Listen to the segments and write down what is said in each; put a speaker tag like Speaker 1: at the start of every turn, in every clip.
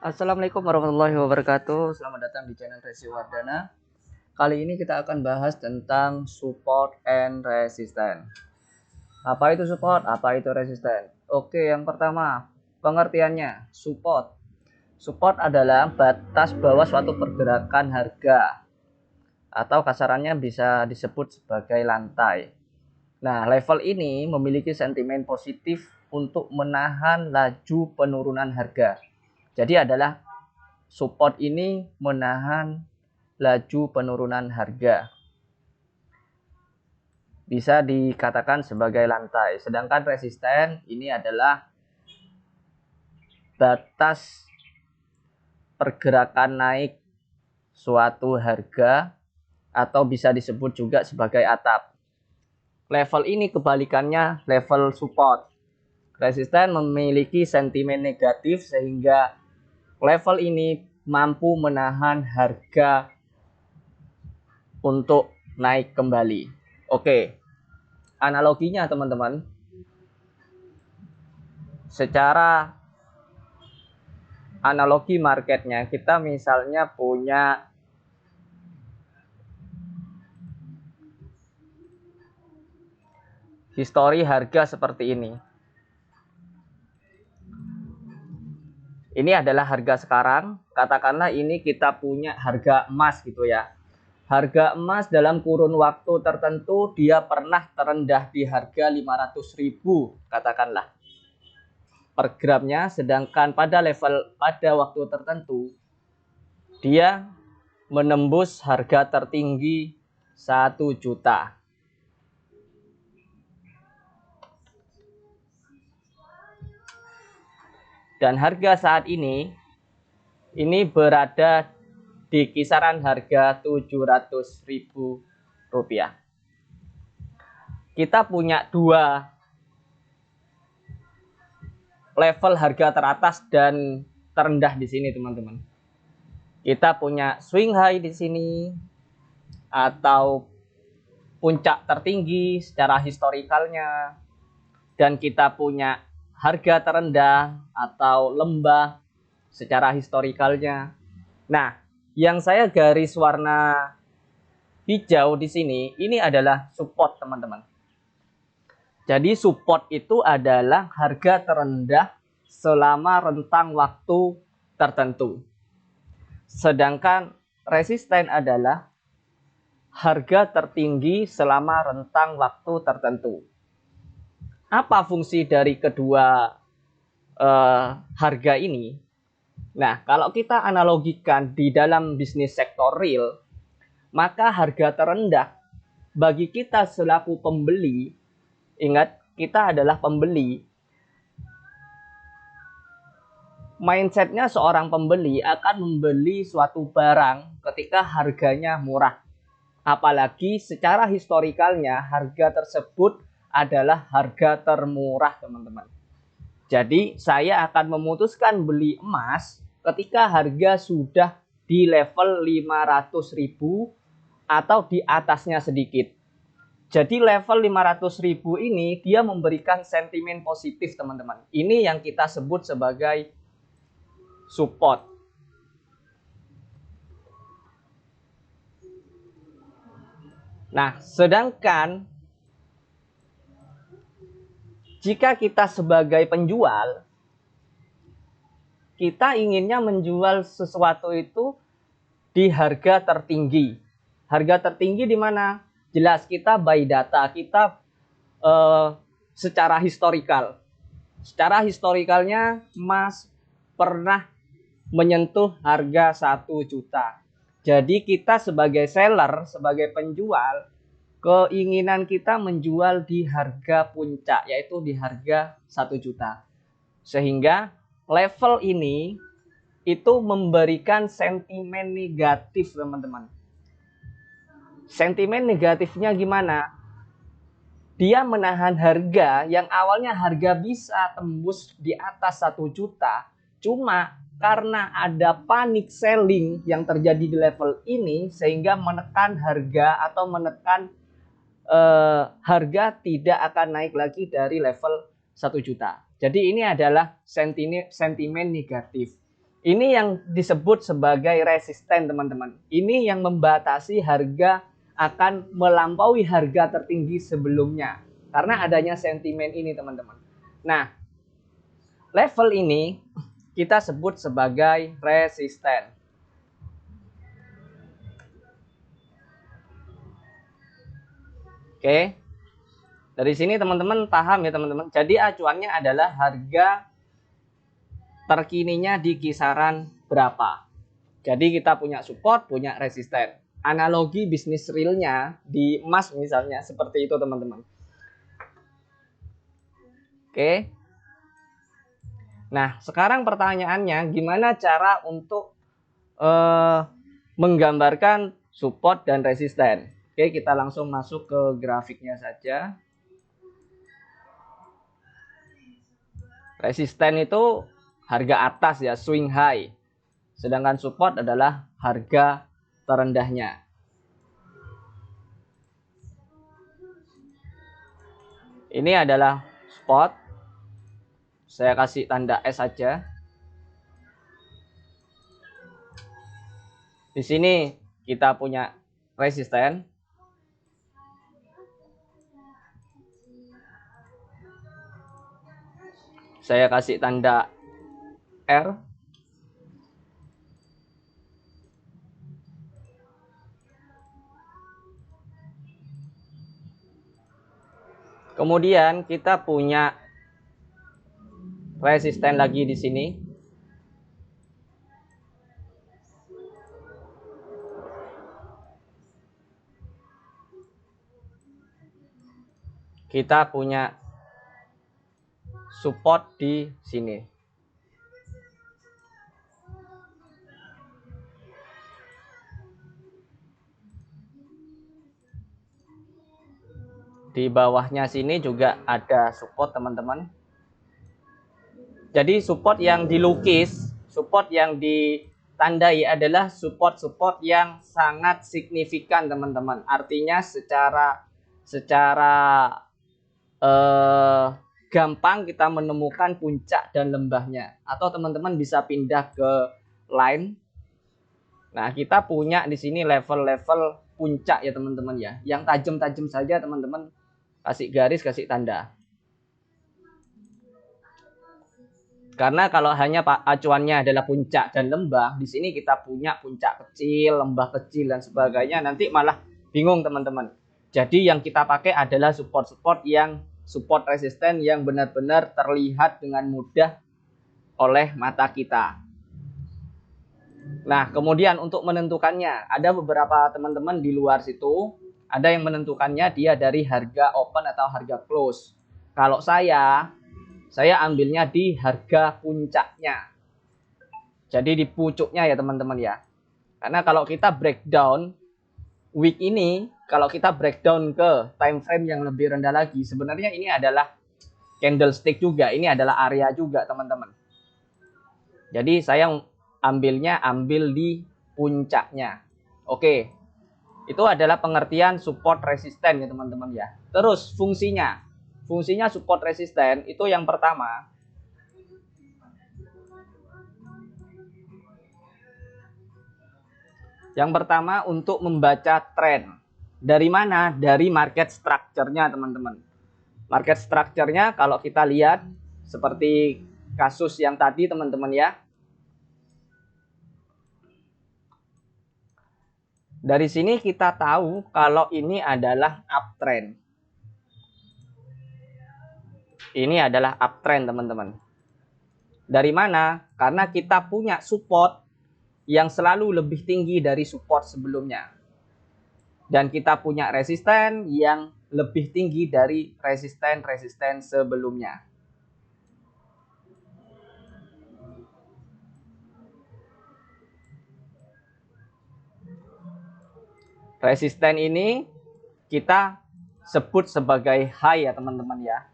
Speaker 1: Assalamualaikum warahmatullahi wabarakatuh. Selamat datang di channel Resi Wardana. Kali ini kita akan bahas tentang support and resistance. Apa itu support? Apa itu resistance? Oke, yang pertama, pengertiannya. Support. Support adalah batas bawah suatu pergerakan harga atau kasarannya bisa disebut sebagai lantai. Nah, level ini memiliki sentimen positif untuk menahan laju penurunan harga. Jadi adalah support ini menahan laju penurunan harga. Bisa dikatakan sebagai lantai. Sedangkan resisten ini adalah batas pergerakan naik suatu harga atau bisa disebut juga sebagai atap. Level ini kebalikannya level support. Resisten memiliki sentimen negatif sehingga level ini mampu menahan harga untuk naik kembali. Oke, analoginya teman-teman, secara analogi marketnya, kita misalnya punya histori harga seperti ini. Ini adalah harga sekarang, katakanlah ini kita punya harga emas gitu ya. Harga emas dalam kurun waktu tertentu dia pernah terendah di harga 500.000 katakanlah per gramnya, sedangkan pada waktu tertentu dia menembus harga tertinggi 1 juta. Dan harga saat ini berada di kisaran harga 700.000 rupiah. Kita punya dua level harga teratas dan terendah di sini, teman-teman. Kita punya swing high di sini atau puncak tertinggi secara historikalnya, dan kita punya harga terendah atau lembah secara historikalnya. Nah, yang saya garis warna hijau di sini, ini adalah support, teman-teman. Jadi support itu adalah harga terendah selama rentang waktu tertentu. Sedangkan resisten adalah harga tertinggi selama rentang waktu tertentu. Apa fungsi dari kedua harga ini? Nah, kalau kita analogikan di dalam bisnis sektor real, maka harga terendah bagi kita selaku pembeli, ingat kita adalah pembeli, mindsetnya seorang pembeli akan membeli suatu barang ketika harganya murah. Apalagi secara historikalnya harga tersebut adalah harga termurah, teman-teman. Jadi saya akan memutuskan beli emas ketika harga sudah di level 500.000 atau di atasnya sedikit. Jadi level 500.000 ini dia memberikan sentimen positif, teman-teman. Ini yang kita sebut sebagai support. Nah, sedangkan jika kita sebagai penjual, kita inginnya menjual sesuatu itu di harga tertinggi. Harga tertinggi di mana? Jelas kita by data, kita secara historikal. Secara historikalnya emas pernah menyentuh harga 1 juta. Jadi kita sebagai seller, sebagai penjual, keinginan kita menjual di harga puncak, yaitu di harga 1 juta. Sehingga level ini itu memberikan sentimen negatif, teman-teman. Sentimen negatifnya gimana? Dia menahan harga yang awalnya harga bisa tembus di atas 1 juta, cuma karena ada panic selling yang terjadi di level ini sehingga menekan harga atau menekan harga tidak akan naik lagi dari level 1 juta. Jadi ini adalah sentimen negatif. Ini yang disebut sebagai resisten, teman-teman. Ini yang membatasi harga akan melampaui harga tertinggi sebelumnya. Karena adanya sentimen ini, teman-teman. Nah, level ini kita sebut sebagai resisten. Oke. Dari sini teman-teman paham ya, teman-teman. Jadi acuannya adalah harga terkininya di kisaran berapa. Jadi kita punya support, punya resisten. Analogi bisnis realnya di emas misalnya seperti itu, teman-teman. Oke. Nah, sekarang pertanyaannya gimana cara untuk menggambarkan support dan resisten. Oke, kita langsung masuk ke grafiknya saja. Resisten itu harga atas ya, swing high. Sedangkan support adalah harga terendahnya. Ini adalah support. Saya kasih tanda S saja. Di sini kita punya resisten. Saya kasih tanda R. Kemudian kita punya resisten lagi di sini. Kita punya support di sini. Di bawahnya sini juga ada support, teman-teman. Jadi support yang dilukis, support yang ditandai adalah support-support yang sangat signifikan, teman-teman. Artinya secara gampang kita menemukan puncak dan lembahnya. Atau teman-teman bisa pindah ke line. Nah, kita punya di sini level-level puncak ya, teman-teman ya. Yang tajam-tajam saja, teman-teman kasih garis, kasih tanda. Karena kalau hanya acuannya adalah puncak dan lembah, di sini kita punya puncak kecil, lembah kecil dan sebagainya, nanti malah bingung, teman-teman. Jadi yang kita pakai adalah support-support yang support resisten yang benar-benar terlihat dengan mudah oleh mata kita. Nah, kemudian untuk menentukannya, ada beberapa teman-teman di luar situ, ada yang menentukannya dia dari harga open atau harga close. Kalau saya ambilnya di harga puncaknya. Jadi di pucuknya ya, teman-teman ya. Karena kalau kita breakdown week ini, kalau kita breakdown ke time frame yang lebih rendah lagi, sebenarnya ini adalah candlestick juga, ini adalah area juga, teman-teman. Jadi saya ambil di puncaknya. Oke. Itu adalah pengertian support resisten ya, teman-teman ya. Terus fungsinya support resisten itu yang pertama, untuk membaca tren. Dari mana? Dari market structure-nya, teman-teman. Market structure-nya kalau kita lihat seperti kasus yang tadi, teman-teman ya. Dari sini kita tahu kalau ini adalah uptrend. Ini adalah uptrend, teman-teman. Dari mana? Karena kita punya support yang selalu lebih tinggi dari support sebelumnya. Dan kita punya resisten yang lebih tinggi dari resisten sebelumnya. Resisten ini kita sebut sebagai high ya, teman-teman ya.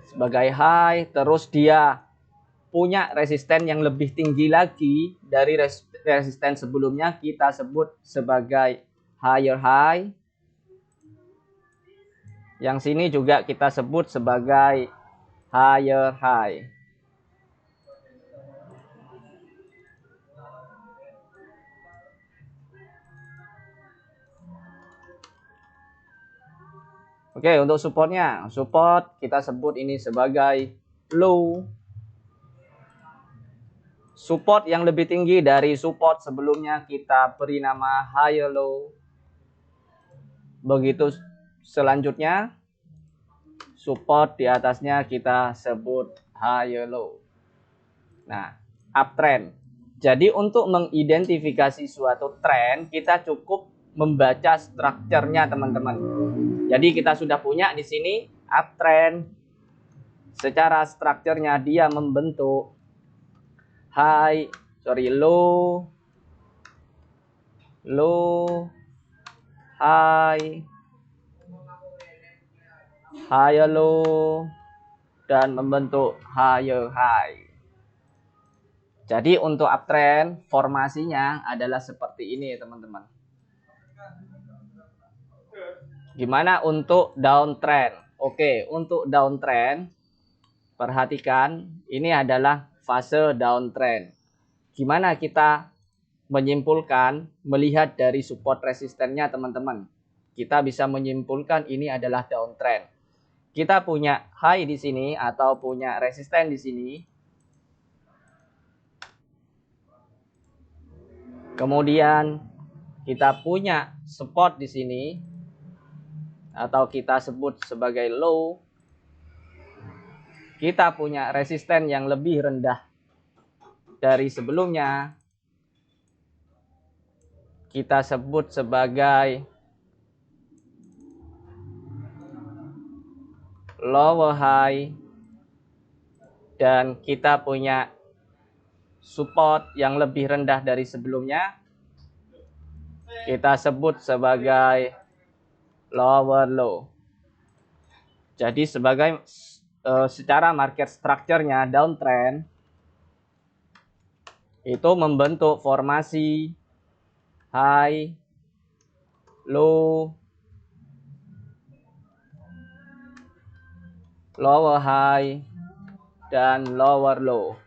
Speaker 1: Sebagai high, terus dia punya resisten yang lebih tinggi lagi dari resisten sebelumnya, kita sebut sebagai higher high. Yang sini juga kita sebut sebagai higher high. Oke, untuk supportnya, support kita sebut ini sebagai low. Support yang lebih tinggi dari support sebelumnya kita beri nama higher low. Begitu selanjutnya, support di atasnya kita sebut higher low. Nah, uptrend. Jadi untuk mengidentifikasi suatu tren, kita cukup membaca strukturnya, teman-teman. Jadi kita sudah punya di sini uptrend. Secara strukturnya dia membentuk low, high, higher low, dan membentuk higher high. Jadi untuk uptrend formasinya adalah seperti ini, teman-teman. Gimana untuk downtrend? Oke, untuk downtrend perhatikan ini adalah fase downtrend. Gimana kita menyimpulkan melihat dari support resistennya, teman-teman? Kita bisa menyimpulkan ini adalah downtrend. Kita punya high di sini atau punya resisten di sini. Kemudian kita punya support di sini atau kita sebut sebagai low. Kita punya resisten yang lebih rendah dari sebelumnya. Kita sebut sebagai lower high. Dan kita punya support yang lebih rendah dari sebelumnya. Kita sebut sebagai lower low. Jadi secara market structure-nya downtrend itu membentuk formasi high, low, lower high, dan lower low.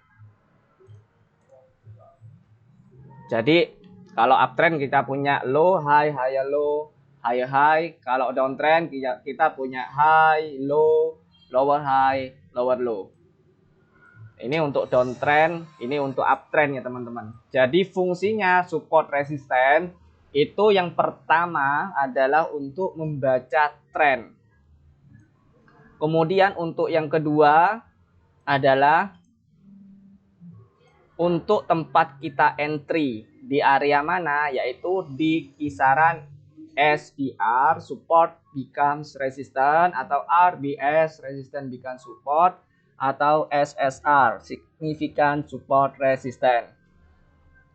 Speaker 1: Jadi kalau uptrend kita punya low, high, higher low, higher high. Kalau downtrend kita punya high, low, lower high, lower low. Ini untuk downtrend, ini untuk uptrend ya teman-teman. Jadi fungsinya support resisten itu yang pertama adalah untuk membaca tren. Kemudian untuk yang kedua adalah untuk tempat kita entry di area mana, yaitu di kisaran SBR, support becomes resistance, atau RBS, resistance becomes support, atau SSR, significant support resistance.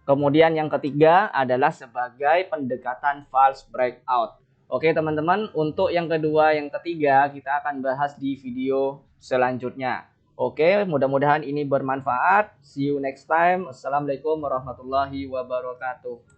Speaker 1: Kemudian yang ketiga adalah sebagai pendekatan false breakout. Oke teman-teman, untuk yang kedua, yang ketiga kita akan bahas di video selanjutnya. Oke, mudah-mudahan ini bermanfaat. See you next time. Assalamualaikum warahmatullahi wabarakatuh.